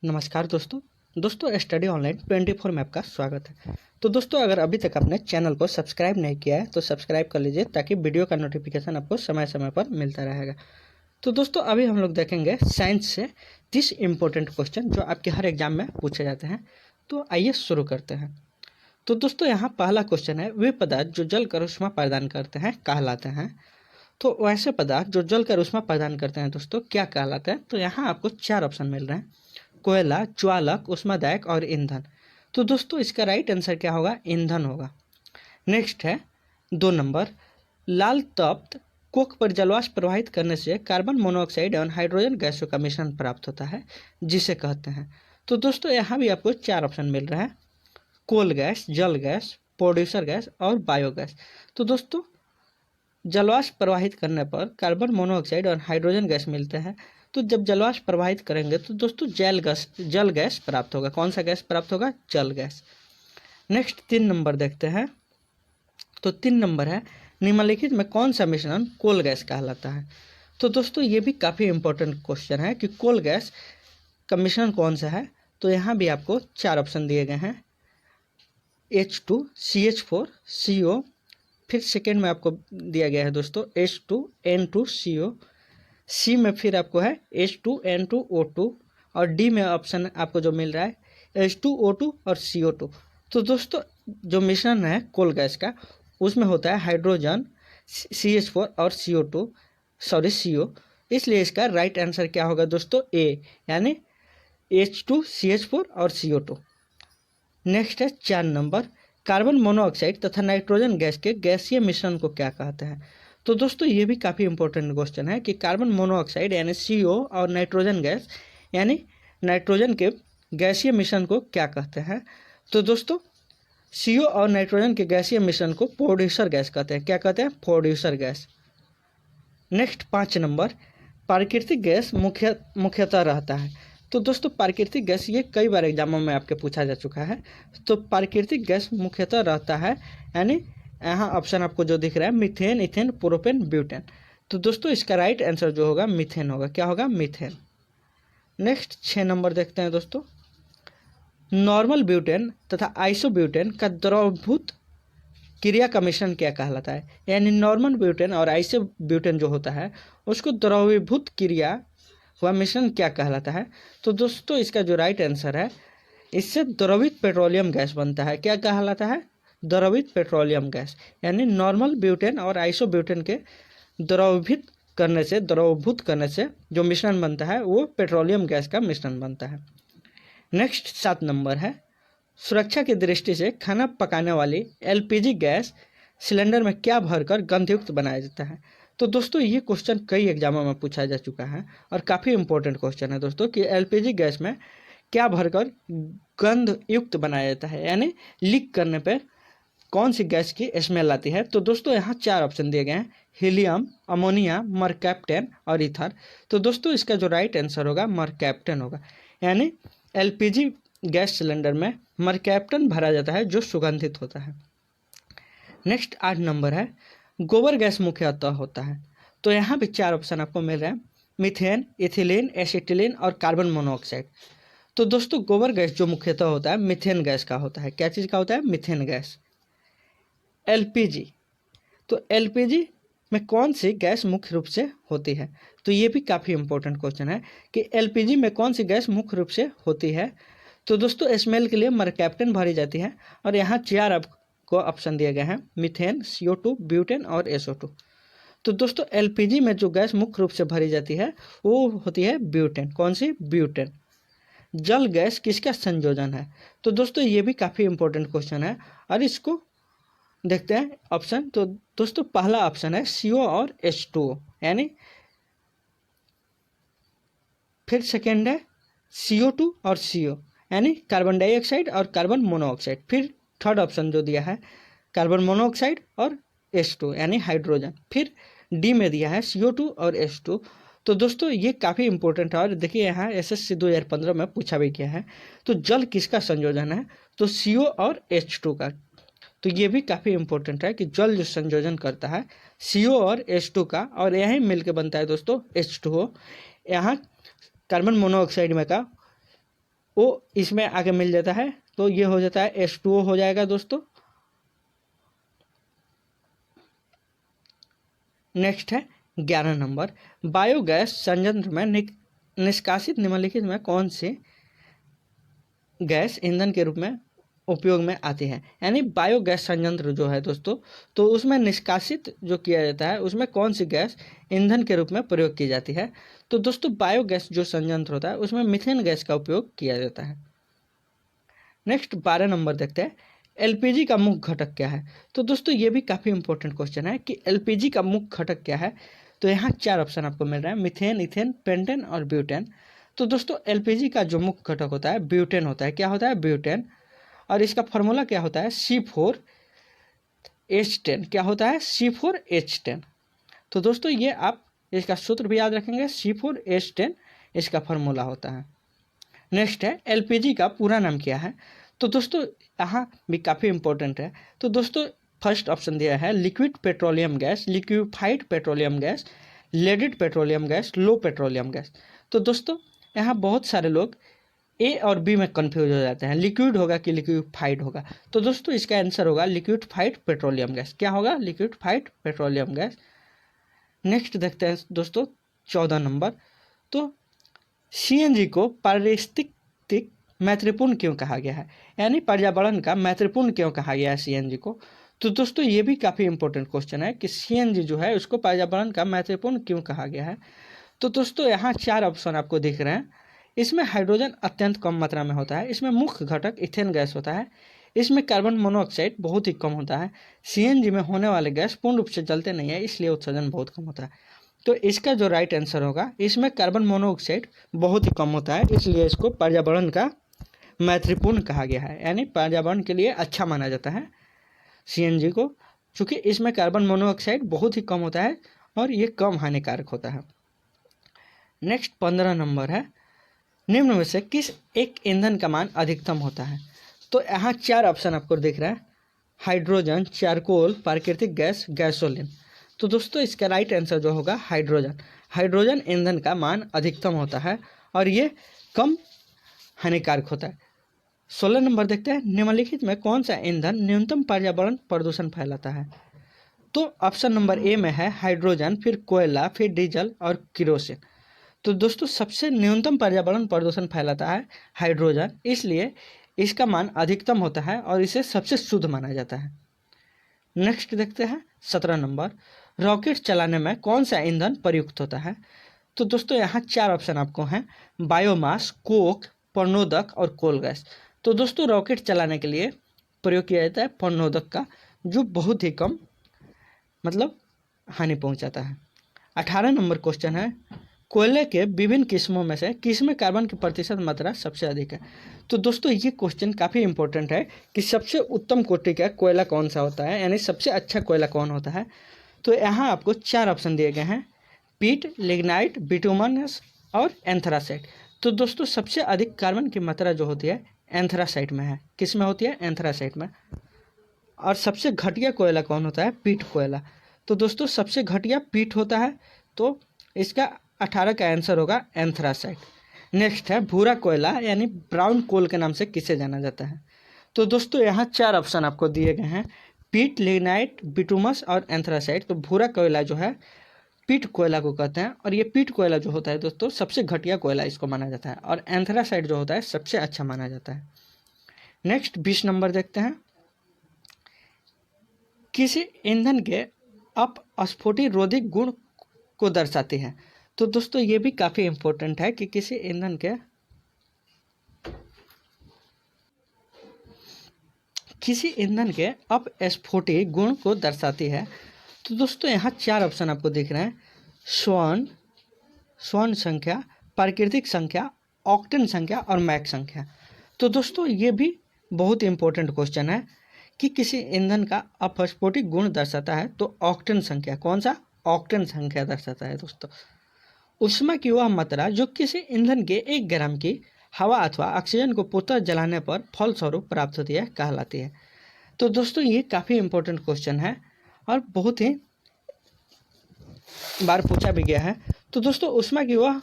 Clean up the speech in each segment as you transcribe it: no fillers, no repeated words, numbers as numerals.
नमस्कार दोस्तों study online 24 में आपका स्वागत है। तो दोस्तों अगर अभी तक आपने चैनल को सब्सक्राइब नहीं किया है तो सब्सक्राइब कर लीजिए ताकि वीडियो का नोटिफिकेशन आपको समय समय पर मिलता रहेगा। तो दोस्तों अभी हम लोग देखेंगे साइंस से 30 इंपॉर्टेंट क्वेश्चन जो आपके हर एग्जाम में पूछे जाते हैं। तो आइए शुरू करते हैं। तो दोस्तों यहाँ पहला क्वेश्चन है, वे पदार्थ जो जल कर ऊष्मा प्रदान करते हैं कहलाते हैं। तो वैसे पदार्थ जो जल कर ऊष्मा प्रदान करते हैं दोस्तों क्या कहलाते हैं? तो यहाँ आपको 4 ऑप्शन मिल रहे हैं, कोयला, ज्वालक, ऊष्मादायक और ईंधन। तो दोस्तों इसका राइट आंसर क्या होगा? ईंधन होगा। नेक्स्ट है 2 नंबर, लाल तप्त कोक पर जलवाष्प प्रवाहित करने से कार्बन मोनोऑक्साइड एवं हाइड्रोजन गैसों का मिश्रण प्राप्त होता है, जिसे कहते हैं। तो दोस्तों यहाँ भी आपको 4 ऑप्शन मिल रहा है, कोल गैस, जल गैस, प्रोड्यूसर गैस और बायोगैस। तो दोस्तों जलवाष्प प्रवाहित करने पर कार्बन मोनोऑक्साइड और हाइड्रोजन गैस मिलते हैं। तो जब जलवाष्प प्रवाहित करेंगे तो दोस्तों जल गैस प्राप्त होगा। कौन सा गैस प्राप्त होगा? जल गैस। नेक्स्ट 3 नंबर देखते हैं। तो 3 नंबर है, निम्नलिखित में कौन सा मिश्रण कोल गैस कहलाता है? तो दोस्तों ये भी काफ़ी इंपॉर्टेंट क्वेश्चन है कि कोल गैस का मिश्रण कौन सा है। तो यहाँ भी आपको 4 ऑप्शन दिए गए हैं, H2, CH4, CO, फिर सेकेंड में आपको दिया गया है दोस्तों H2N2CO, सी में फिर आपको है H2N2O2 और डी में ऑप्शन आपको जो मिल रहा है H2O2 और CO2। तो दोस्तों जो मिश्रण है कोल गैस का उसमें होता है हाइड्रोजन, CH4 और CO, इसलिए इसका राइट आंसर क्या होगा दोस्तों? ए, यानी H2CH4 और CO2। नेक्स्ट है 4 नंबर, कार्बन मोनोऑक्साइड तथा नाइट्रोजन गैस के गैसीय मिश्रण को क्या कहते हैं? तो दोस्तों ये भी काफ़ी इंपॉर्टेंट क्वेश्चन है कि कार्बन मोनोऑक्साइड यानी CO और नाइट्रोजन गैस यानी नाइट्रोजन के गैसीय मिश्रण को क्या कहते हैं? तो दोस्तों CO और नाइट्रोजन के गैसीय मिश्रण को प्रोड्यूसर गैस कहते हैं। क्या कहते हैं? Producer gas. नेक्स्ट 5 नंबर, प्राकृतिक गैस मुख्यतः रहता है। तो दोस्तों प्राकृतिक गैस ये कई बार एग्जामों में आपके पूछा जा चुका है। तो प्राकृतिक गैस मुख्यतः रहता है, यानी यहाँ ऑप्शन आपको जो दिख रहा है मीथेन, इथेन, प्रोपेन, ब्यूटेन। तो दोस्तों इसका राइट आंसर जो होगा मीथेन होगा। क्या होगा? मीथेन। नेक्स्ट 6 नंबर देखते हैं दोस्तों, नॉर्मल ब्यूटेन तथा आइसोब्यूटेन का द्रवभूत क्रिया का मिश्रण क्या कहलाता है? यानी नॉर्मल ब्यूटेन और आइसोब्यूटेन जो होता है उसको द्रवीभूत क्रिया हुआ मिश्रण क्या कहलाता है? तो दोस्तों इसका जो राइट आंसर है, इससे द्रवित पेट्रोलियम गैस बनता है। क्या कहलाता है? द्रवित पेट्रोलियम गैस। यानी नॉर्मल ब्यूटेन और आइसोब्यूटेन के द्रवभूत करने से जो मिश्रण बनता है वो पेट्रोलियम गैस का मिश्रण बनता है। नेक्स्ट 7 नंबर है, सुरक्षा की दृष्टि से खाना पकाने वाली LPG गैस सिलेंडर में क्या भरकर गंधयुक्त बनाया जाता है? तो दोस्तों ये क्वेश्चन कई एग्जामों में पूछा जा चुका है और काफ़ी इंपॉर्टेंट क्वेश्चन है दोस्तों कि LPG गैस में क्या भरकर गंध युक्त बनाया जाता है, यानी लीक करने पर कौन सी गैस की स्मेल आती है? तो दोस्तों यहाँ 4 ऑप्शन दिए गए हैं, हीलियम, अमोनिया, मरकैप्टन और ईथर। तो दोस्तों इसका जो राइट आंसर होगा मरकैप्टन होगा। यानी LPG गैस सिलेंडर में मरकैप्टन भरा जाता है जो सुगंधित होता है। नेक्स्ट 8 नंबर है, गोबर गैस मुख्यतः होता है। तो यहाँ भी 4 ऑप्शन आपको मिल रहे हैं, मीथेन, इथिलीन, एसिटिलीन और कार्बन मोनोऑक्साइड। तो दोस्तों गोबर गैस जो मुख्यतः होता है मीथेन गैस का होता है। क्या चीज़ का होता है? Methane gas. LPG, तो LPG में कौन सी गैस मुख्य रूप से होती है? तो ये भी काफ़ी इंपॉर्टेंट क्वेश्चन है कि LPG में कौन सी गैस मुख्य रूप से होती है। तो दोस्तों स्मेल के लिए मरकैप्टन भरी जाती है और यहाँ 4 आपको ऑप्शन दिए गए हैं, मीथेन, CO2, ब्यूटेन और SO2। तो दोस्तों LPG में जो गैस मुख्य रूप से भरी जाती है वो होती है ब्यूटेन। कौन सी? ब्यूटेन। जल गैस किसका संयोजन है? तो दोस्तों ये भी काफ़ी इंपॉर्टेंट क्वेश्चन है और इसको देखते हैं ऑप्शन। तो दोस्तों पहला ऑप्शन है CO और H2O, यानी फिर सेकेंड है CO2 और CO, यानी कार्बन डाइऑक्साइड और कार्बन मोनोऑक्साइड। फिर थर्ड ऑप्शन जो दिया है कार्बन मोनोऑक्साइड और H2 यानी हाइड्रोजन। फिर डी में दिया है CO2 और H2। तो दोस्तों ये काफ़ी इंपॉर्टेंट है और देखिए यहाँ SSC 2015 में पूछा भी गया है। तो जल किसका संयोजन है? तो CO और H2 का। तो ये भी काफ़ी इंपॉर्टेंट है कि जल जो संयोजन करता है CO और H2 का, और यही मिलके बनता है दोस्तों H2O। यहाँ कार्बन मोनोऑक्साइड में का ओ इसमें आगे मिल जाता है, तो ये हो जाता है H2O हो जाएगा दोस्तों। नेक्स्ट है 11 नंबर, बायोगैस संयंत्र में निष्कासित निम्नलिखित में कौन सी गैस ईंधन के रूप में उपयोग में आती है। यानी बायोगैस संयंत्र जो है दोस्तों, तो उसमें निष्कासित जो किया जाता है उसमें कौन सी गैस ईंधन के रूप में प्रयोग की जाती है। तो दोस्तों बायोगैस जो संयंत्र होता है उसमें मीथेन गैस का उपयोग किया जाता है। नेक्स्ट 12 नंबर देखते हैं, एलपीजी का मुख्य घटक क्या है। तो दोस्तों ये भी काफ़ी इंपॉर्टेंट क्वेश्चन है कि एलपीजी का मुख्य घटक क्या है। तो यहाँ 4 ऑप्शन आपको मिल रहा है, मीथेन, इथेन, पेंटेन और ब्यूटेन। तो दोस्तों एलपीजी का जो मुख्य घटक होता है ब्यूटेन होता है। क्या होता है? ब्यूटेन। और इसका फॉर्मूला क्या होता है? C4H10। क्या होता है? C4H10। तो दोस्तों ये आप इसका सूत्र भी याद रखेंगे, C4H10 इसका फॉर्मूला होता है। नेक्स्ट है एलपीजी का पूरा नाम क्या है। तो दोस्तों यहाँ भी काफ़ी इंपॉर्टेंट है। तो दोस्तों फर्स्ट ऑप्शन दिया है liquid petroleum gas, liquefied petroleum gas, leaded petroleum gas, low petroleum gas. तो दोस्तों यहाँ बहुत सारे लोग ए और बी में कंफ्यूज हो जाते हैं, लिक्विड होगा कि लिक्विफाइड होगा। तो दोस्तों इसका आंसर होगा लिक्विफाइड पेट्रोलियम गैस। क्या होगा? Liquefied petroleum gas. नेक्स्ट देखते हैं दोस्तों 14 नंबर, तो सीएनजी को पारिस्थितिक महत्वपूर्ण क्यों कहा गया है। यानी पर्यावरण का महत्वपूर्ण क्यों कहा गया है सीएनजी को। तो दोस्तों ये भी काफ़ी इंपॉर्टेंट क्वेश्चन है कि सीएनजी जो है उसको पर्यावरण का महत्वपूर्ण क्यों कहा गया है। तो दोस्तों यहाँ 4 ऑप्शन आपको दिख रहे हैं। इसमें हाइड्रोजन अत्यंत कम मात्रा में होता है, इसमें मुख्य घटक इथेन गैस होता है, इसमें कार्बन मोनोऑक्साइड बहुत ही कम होता है, सीएनजी में होने वाले गैस पूर्ण रूप से जलते नहीं है इसलिए उत्सर्जन बहुत कम होता है। तो इसका जो राइट आंसर होगा, इसमें कार्बन मोनोऑक्साइड बहुत ही कम होता है इसलिए इसको पर्यावरण का महत्वपूर्ण कहा गया है। यानी पर्यावरण के लिए अच्छा माना जाता है सीएनजी को, चूँकि इसमें कार्बन मोनोऑक्साइड बहुत ही कम होता है और ये कम हानिकारक होता है। नेक्स्ट 15 नंबर है, निम्न में से किस एक ईंधन का मान अधिकतम होता है। तो यहाँ 4 ऑप्शन आपको दिख रहा है, हाइड्रोजन, चारकोल, प्राकृतिक गैस, गैसोलीन। तो दोस्तों इसका राइट आंसर जो होगा हाइड्रोजन। हाइड्रोजन ईंधन का मान अधिकतम होता है और ये कम हानिकारक होता है। 16 नंबर देखते हैं, निम्नलिखित में कौन सा ईंधन न्यूनतम पर्यावरण प्रदूषण फैलाता है। तो ऑप्शन नंबर ए में है हाइड्रोजन, फिर कोयला, फिर डीजल और किरोसिन। तो दोस्तों सबसे न्यूनतम पर्यावरण प्रदूषण फैलाता है हाइड्रोजन, इसलिए इसका मान अधिकतम होता है और इसे सबसे शुद्ध माना जाता है। नेक्स्ट देखते हैं 17 नंबर, रॉकेट चलाने में कौन सा ईंधन प्रयुक्त होता है। तो दोस्तों यहाँ 4 ऑप्शन आपको हैं, बायोमास, कोक, प्रणोदक और कोल गैस। तो दोस्तों रॉकेट चलाने के लिए प्रयोग किया जाता है प्रणोदक का, जो बहुत ही कम मतलब हानि पहुँचाता है। 18 नंबर क्वेश्चन है, कोयले के विभिन्न किस्मों में से किसमें कार्बन की प्रतिशत मात्रा सबसे अधिक है। तो दोस्तों ये क्वेश्चन काफ़ी इंपॉर्टेंट है कि सबसे उत्तम कोटि का कोयला कौन सा होता है, यानी सबसे अच्छा कोयला कौन होता है। तो यहाँ आपको 4 ऑप्शन दिए गए हैं, पीट, लिग्नाइट, बिटुमनस और एंथ्रासाइट। तो दोस्तों सबसे अधिक कार्बन की मात्रा जो होती है एंथ्रासाइट में है। किस में होती है? एंथ्रासाइट में। और सबसे घटिया कोयला कौन होता है? पीट कोयला। तो दोस्तों सबसे घटिया पीट होता है, तो इसका 18 का आंसर होगा एंथ्रासाइट। नेक्स्ट है भूरा कोयला, यानी ब्राउन कोल के नाम से किसे जाना जाता है। तो दोस्तों यहाँ 4 ऑप्शन आपको दिए गए हैं, पीट, लिग्नाइट, बिटुमस और एंथ्रासाइट। तो भूरा कोयला जो है पीट कोयला को कहते हैं और ये पीट कोयला जो होता है दोस्तों सबसे घटिया कोयला इसको माना जाता है, और एंथ्रासाइट जो होता है सबसे अच्छा माना जाता है। नेक्स्ट 20 नंबर देखते हैं, किसी ईंधन के अपस्फोटी रोधी गुण को दर्शाती है। तो दोस्तों ये भी काफ़ी इम्पोर्टेंट है कि किसी ईंधन के अपस्फोटी गुण को दर्शाती है। तो दोस्तों यहाँ 4 ऑप्शन आपको दिख रहे हैं, स्वर्ण संख्या, प्राकृतिक संख्या, ऑक्टेन संख्या और मैक संख्या। तो दोस्तों ये भी बहुत इंपॉर्टेंट क्वेश्चन है कि किसी ईंधन का अपस्फोटिक गुण दर्शाता है। तो ऑक्टेन संख्या, कौन सा? ऑक्टेन संख्या दर्शाता है दोस्तों। ऊष्मा की वह मात्रा जो किसी ईंधन के 1 ग्राम की हवा अथवा ऑक्सीजन को पुनः जलाने पर फलस्वरूप प्राप्त होती है कहलाती है। तो दोस्तों ये काफ़ी इंपॉर्टेंट क्वेश्चन है और बहुत ही बार पूछा भी गया है। तो दोस्तों ऊष्मा की वह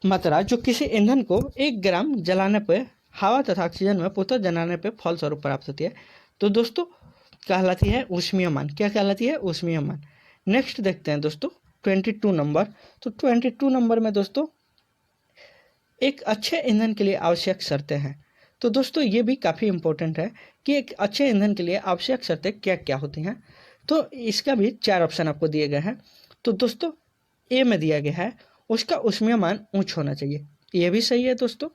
मात्रा जो किसी ईंधन को 1 ग्राम जलाने पर हवा तथा ऑक्सीजन में पुनः जलाने पर फलस्वरूप प्राप्त होती है, तो दोस्तों कहलाती है ऊष्मीयमान। क्या कहलाती है? ऊष्मीयमान। नेक्स्ट देखते हैं दोस्तों 22 नंबर। तो 22 नंबर में दोस्तों एक अच्छे ईंधन के लिए आवश्यक शर्तें हैं। तो दोस्तों ये भी काफ़ी इम्पोर्टेंट है कि एक अच्छे ईंधन के लिए आवश्यक शर्तें क्या क्या होती हैं। तो इसका भी 4 ऑप्शन आपको दिए गए हैं। तो दोस्तों ए में दिया गया है उसका ऊष्मीयमान उच्च होना चाहिए, ये भी सही है दोस्तों।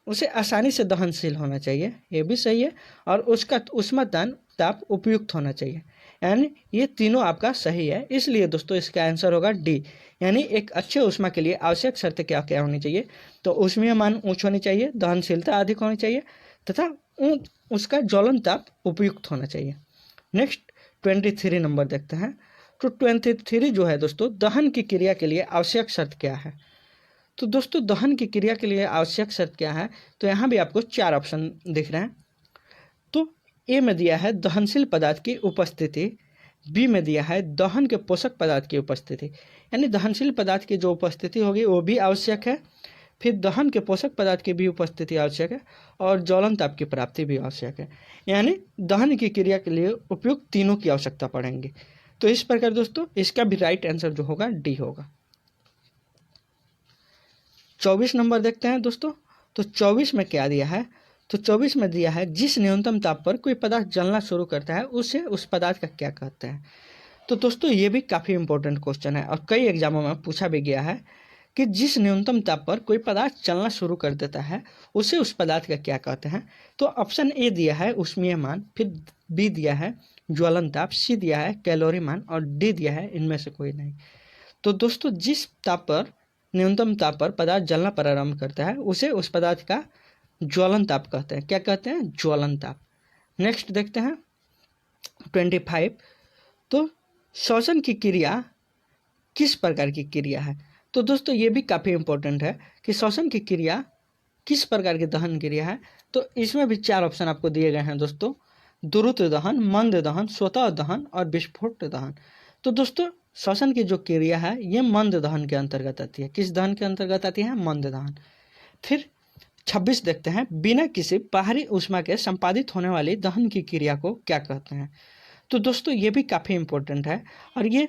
उसे आसानी से दहनशील होना चाहिए, ये भी सही है। और उसका ऊष्मादान ताप उपयुक्त होना चाहिए, यानी ये तीनों आपका सही है। इसलिए दोस्तों इसका आंसर होगा डी, यानी एक अच्छे ऊष्मा के लिए आवश्यक शर्तें क्या क्या होनी चाहिए। तो ऊष्मीयमान उच्च होनी चाहिए, दहनशीलता अधिक होनी चाहिए तथा उसका ज्वलन ताप उपयुक्त होना चाहिए। नेक्स्ट 23 नंबर देखते हैं। तो 23 जो है दोस्तों, दहन की क्रिया के लिए आवश्यक शर्त क्या है। तो दोस्तों दहन की क्रिया के लिए आवश्यक शर्त क्या है, तो यहाँ भी आपको 4 ऑप्शन दिख रहे हैं। तो ए में दिया है दहनशील पदार्थ की उपस्थिति, बी में दिया है दहन के पोषक पदार्थ की उपस्थिति, यानी दहनशील पदार्थ की जो उपस्थिति होगी वो भी आवश्यक है, फिर दहन के पोषक पदार्थ की भी उपस्थिति आवश्यक है और ज्वलन ताप की प्राप्ति भी आवश्यक है, यानी दहन की क्रिया के लिए उपयुक्त तीनों की आवश्यकता पड़ेंगी। तो इस प्रकार दोस्तों इसका भी राइट आंसर जो होगा डी होगा। 24 नंबर देखते हैं दोस्तों। तो 24 में क्या दिया है, तो 24 में दिया है जिस न्यूनतम ताप पर कोई पदार्थ जलना शुरू करता है उसे उस पदार्थ का क्या कहते हैं। तो दोस्तों ये भी काफ़ी इंपॉर्टेंट क्वेश्चन है और कई एग्जामों में पूछा भी गया है कि जिस न्यूनतम ताप पर कोई पदार्थ चलना शुरू कर देता है उसे उस पदार्थ का क्या कहते हैं। तो ऑप्शन ए दिया है ऊष्मीयमान, फिर बी दिया है ज्वलन ताप, सी दिया है कैलोरीमान और डी दिया है इनमें से कोई नहीं। तो दोस्तों जिस ताप पर न्यूनतम ताप पर पदार्थ जलना प्रारंभ करता है उसे उस पदार्थ का ज्वलन ताप कहते हैं। क्या कहते हैं? ज्वलन ताप। नेक्स्ट देखते हैं 25। तो श्वसन की क्रिया किस प्रकार की क्रिया है। तो दोस्तों ये भी काफ़ी इंपॉर्टेंट है कि श्वसन की क्रिया किस प्रकार की दहन क्रिया है। तो इसमें भी 4 ऑप्शन आपको दिए गए हैं दोस्तों, द्रुत दहन, मंद दहन, स्वतः दहन और विस्फोट दहन। तो दोस्तों श्वसन की जो क्रिया है ये मंद दहन के अंतर्गत आती है। किस दहन के अंतर्गत आती है? मंद दहन। फिर 26 देखते हैं, बिना किसी बाहरी ऊष्मा के संपादित होने वाली दहन की क्रिया को क्या कहते हैं। तो दोस्तों ये भी काफ़ी इंपॉर्टेंट है और ये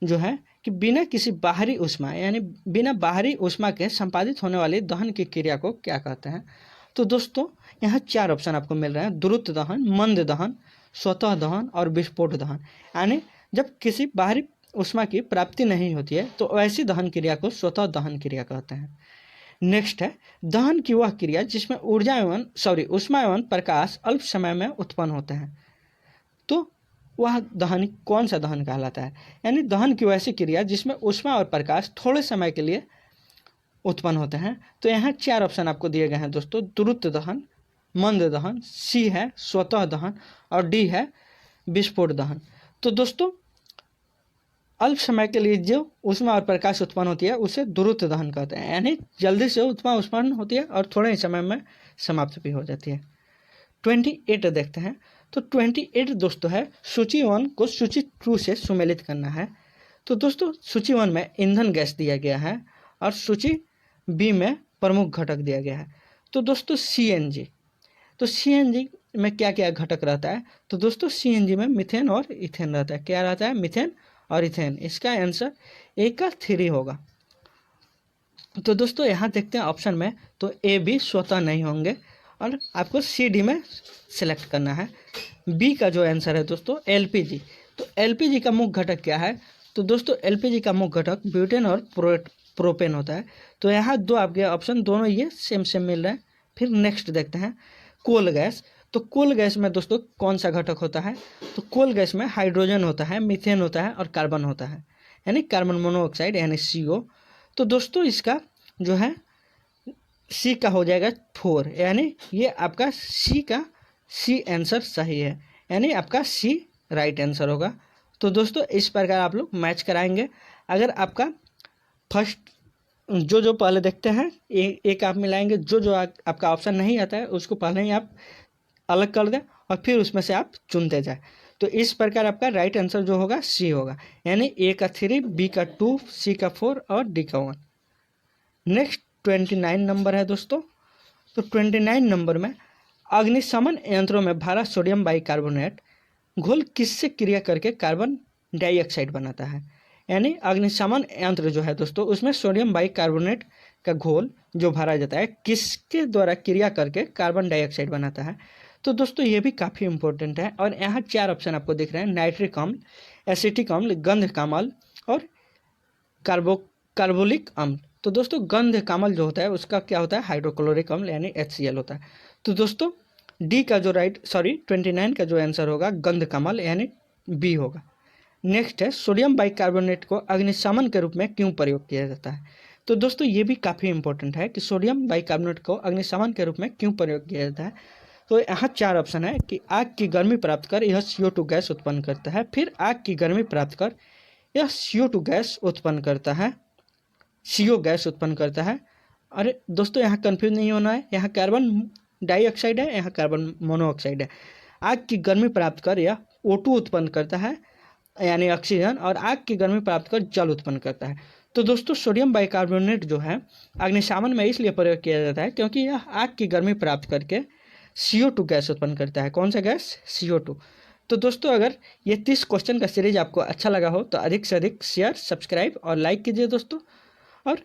जो है कि बिना किसी बाहरी ऊष्मा यानी बिना बाहरी ऊष्मा के संपादित होने वाली दहन की क्रिया को क्या कहते हैं। तो दोस्तों यहाँ 4 ऑप्शन आपको मिल रहे हैं, द्रुत दहन, मंद दहन, स्वतः दहन और विस्फोट दहन। यानी जब किसी बाहरी ऊष्मा की प्राप्ति नहीं होती है तो ऐसी दहन क्रिया को स्वतः दहन क्रिया कहते हैं। नेक्स्ट है दहन की वह क्रिया जिसमें ऊष्मा एवं प्रकाश अल्प समय में उत्पन्न होते हैं। तो वह दहन कौन सा दहन कहलाता है, यानी दहन की वैसी क्रिया जिसमें ऊष्मा और प्रकाश थोड़े समय के लिए उत्पन्न होते हैं। तो यहाँ 4 ऑप्शन आपको दिए गए हैं दोस्तों, द्रुत दहन, मंद दहन, सी है स्वतः दहन और डी है विस्फोट दहन। तो दोस्तों अल्प समय के लिए जो ऊष्मा और प्रकाश उत्पन्न होती है उसे द्रुत दहन कहते हैं, यानी जल्दी से ऊष्मा उत्पन्न होती है और थोड़े ही समय में समाप्त भी हो जाती है। 28 देखते हैं। तो 28 दोस्तों है सूची 1 को सूची 2 से सुमेलित करना है। तो दोस्तों सूची 1 में ईंधन गैस दिया गया है और सूची बी में प्रमुख घटक दिया गया है। तो दोस्तों सीएनजी, तो सीएनजी में क्या क्या घटक रहता है। तो दोस्तों सीएनजी में मीथेन और इथेन रहता है। क्या रहता है? मीथेन और इथेन। इसका आंसर ए का 3 होगा। तो दोस्तों यहाँ देखते हैं ऑप्शन में, तो ए बी स्वतः नहीं होंगे और आपको सी डी में सिलेक्ट करना है। बी का जो आंसर है दोस्तों एलपीजी। तो एलपीजी का मुख्य घटक क्या है। तो दोस्तों एलपीजी का मुख्य घटक ब्यूटेन और प्रोपेन होता है। तो यहाँ 2 आपके ऑप्शन दोनों ये सेम सेम मिल रहे हैं। फिर नेक्स्ट देखते हैं कोल गैस। तो कोल गैस में दोस्तों कौन सा घटक होता है। तो कोल गैस में हाइड्रोजन होता है, मीथेन होता है और कार्बन होता है, यानी कार्बन मोनोऑक्साइड यानी CO। तो दोस्तों इसका जो है सी का हो जाएगा 4, यानी ये आपका सी आंसर सही है, यानी आपका सी राइट आंसर होगा। तो दोस्तों इस प्रकार आप लोग मैच कराएंगे। अगर आपका फर्स्ट जो पहले देखते हैं एक आप मिलाएंगे, जो आपका ऑप्शन नहीं आता है उसको पहले ही आप अलग कर दें और फिर उसमें से आप चुनते जाए। तो इस प्रकार आपका राइट आंसर जो होगा सी होगा, यानी ए का 3, बी का 2, सी का 4 और डी का 1। नेक्स्ट 29 नंबर है दोस्तों। तो 29 नंबर में अग्निशमन यंत्रों में भरा सोडियम बाइकार्बोनेट घोल किससे क्रिया करके कार्बन डाइऑक्साइड बनाता है। यानी अग्निशमन यंत्र जो है दोस्तों, उसमें सोडियम बाइकार्बोनेट का घोल जो भरा जाता है किसके द्वारा क्रिया करके कार्बन डाइऑक्साइड बनाता है। तो दोस्तों ये भी काफ़ी इंपॉर्टेंट है। और यहाँ 4 ऑप्शन आपको दिख रहे हैं, नाइट्रिक अम्ल, एसिटिक अम्ल, गंधक अम्ल और कार्बोलिक अम्ल। तो दोस्तों गंधक अम्ल जो होता है उसका क्या होता है, हाइड्रोक्लोरिक अम्ल यानी HCl होता है। तो दोस्तों डी का जो 29 का जो आंसर होगा गंधक अम्ल यानी बी होगा। नेक्स्ट है, सोडियम बाइकार्बोनेट को अग्निशमन के रूप में क्यों प्रयोग किया जाता है। तो दोस्तों ये भी काफ़ी इंपॉर्टेंट है कि सोडियम बाइकार्बोनेट को अग्निशमन के रूप में क्यों प्रयोग किया जाता है। तो यहाँ 4 ऑप्शन है कि आग की गर्मी प्राप्त कर यह CO2 गैस उत्पन्न करता है, फिर आग की गर्मी प्राप्त कर यह CO2 गैस उत्पन्न करता है, CO गैस उत्पन्न करता है। अरे दोस्तों यहाँ कंफ्यूज नहीं होना है, यहाँ कार्बन डाइऑक्साइड है, यहाँ कार्बन मोनोऑक्साइड है। आग की गर्मी प्राप्त कर यह O2 उत्पन्न करता है यानी ऑक्सीजन, और आग की गर्मी प्राप्त कर जल उत्पन्न करता है। तो दोस्तों सोडियम बाइकार्बोनेट जो है अग्निशमन में इसलिए प्रयोग किया जाता है क्योंकि यह आग की गर्मी प्राप्त करके CO2 गैस उत्पन्न करता है। कौन सा गैस, CO2। तो दोस्तों अगर ये 30 क्वेश्चन का सीरीज आपको अच्छा लगा हो तो अधिक से अधिक शेयर, सब्सक्राइब और लाइक कीजिए दोस्तों, और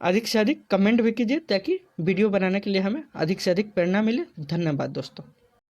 अधिक से अधिक कमेंट भी कीजिए ताकि वीडियो बनाने के लिए हमें अधिक से अधिक प्रेरणा मिले। धन्यवाद दोस्तों।